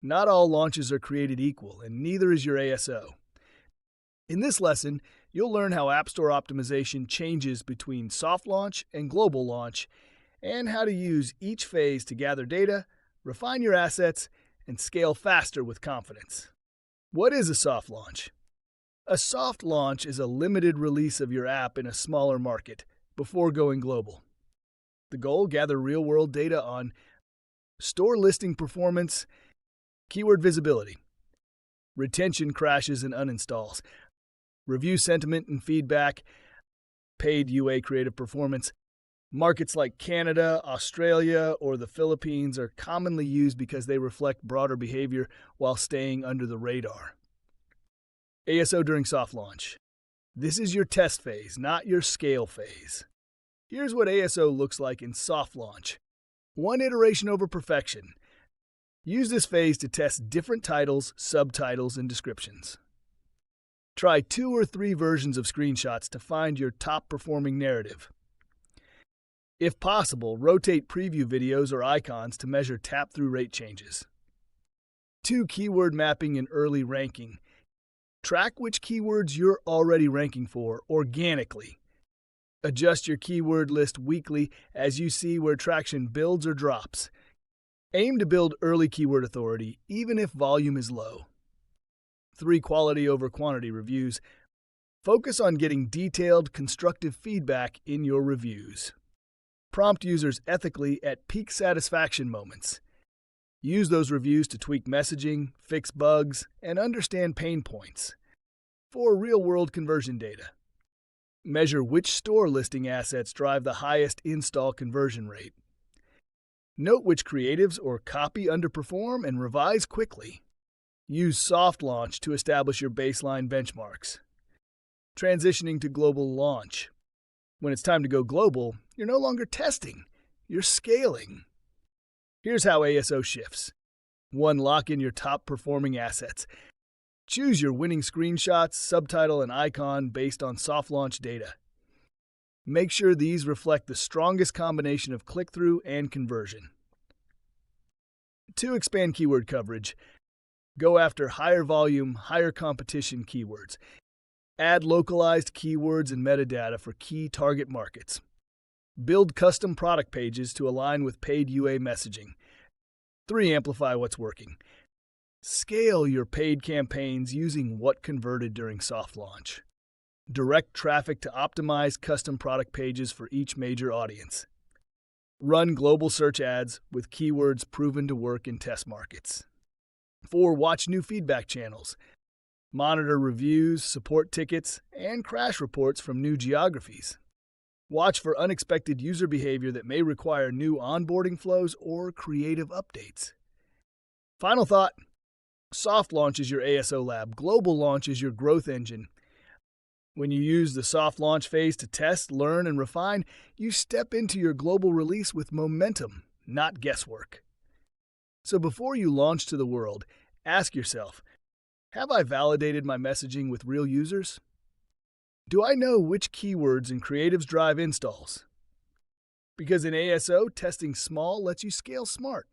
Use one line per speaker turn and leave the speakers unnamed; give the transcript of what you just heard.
Not all launches are created equal, and neither is your ASO. In this lesson, you'll learn how App Store optimization changes between soft launch and global launch, and how to use each phase to gather data, refine your assets, and scale faster with confidence. What is a soft launch? A soft launch is a limited release of your app in a smaller market before going global. The goal: gather real-world data on store listing performance, keyword visibility, retention crashes and uninstalls, review sentiment and feedback, paid UA creative performance. Markets like Canada, Australia, or the Philippines are commonly used because they reflect broader behavior while staying under the radar. ASO during soft launch. This is your test phase, not your scale phase. Here's what ASO looks like in soft launch. One iteration over perfection. Use this phase to test different titles, subtitles, and descriptions. Try 2 or 3 versions of screenshots to find your top-performing narrative. If possible, rotate preview videos or icons to measure tap-through rate changes. 2. Keyword mapping and early ranking. Track which keywords you're already ranking for organically. Adjust your keyword list weekly as you see where traction builds or drops. Aim to build early keyword authority, even if volume is low. 3. Quality over quantity reviews. Focus on getting detailed, constructive feedback in your reviews. Prompt users ethically at peak satisfaction moments. Use those reviews to tweak messaging, fix bugs, and understand pain points. 4. Real-world conversion data. Measure which store listing assets drive the highest install conversion rate. Note which creatives or copy underperform and revise quickly. Use soft launch to establish your baseline benchmarks. Transitioning to global launch. When it's time to go global, you're no longer testing, you're scaling. Here's how ASO shifts. 1. Lock in your top-performing assets. Choose your winning screenshots, subtitle, and icon based on soft launch data. Make sure these reflect the strongest combination of click-through and conversion. 2. Expand keyword coverage. Go after higher volume, higher competition keywords. Add localized keywords and metadata for key target markets. Build custom product pages to align with paid UA messaging. 3. Amplify what's working. Scale your paid campaigns using what converted during soft launch. Direct traffic to optimize custom product pages for each major audience. Run global search ads with keywords proven to work in test markets. 4. Watch new feedback channels. Monitor reviews, support tickets, and crash reports from new geographies. Watch for unexpected user behavior that may require new onboarding flows or creative updates. Final thought: soft launch is your ASO lab, global launch is your growth engine. When you use the soft launch phase to test, learn, and refine, you step into your global release with momentum, not guesswork. So before you launch to the world, ask yourself, have I validated my messaging with real users? Do I know which keywords and creatives drive installs? Because in ASO, testing small lets you scale smart.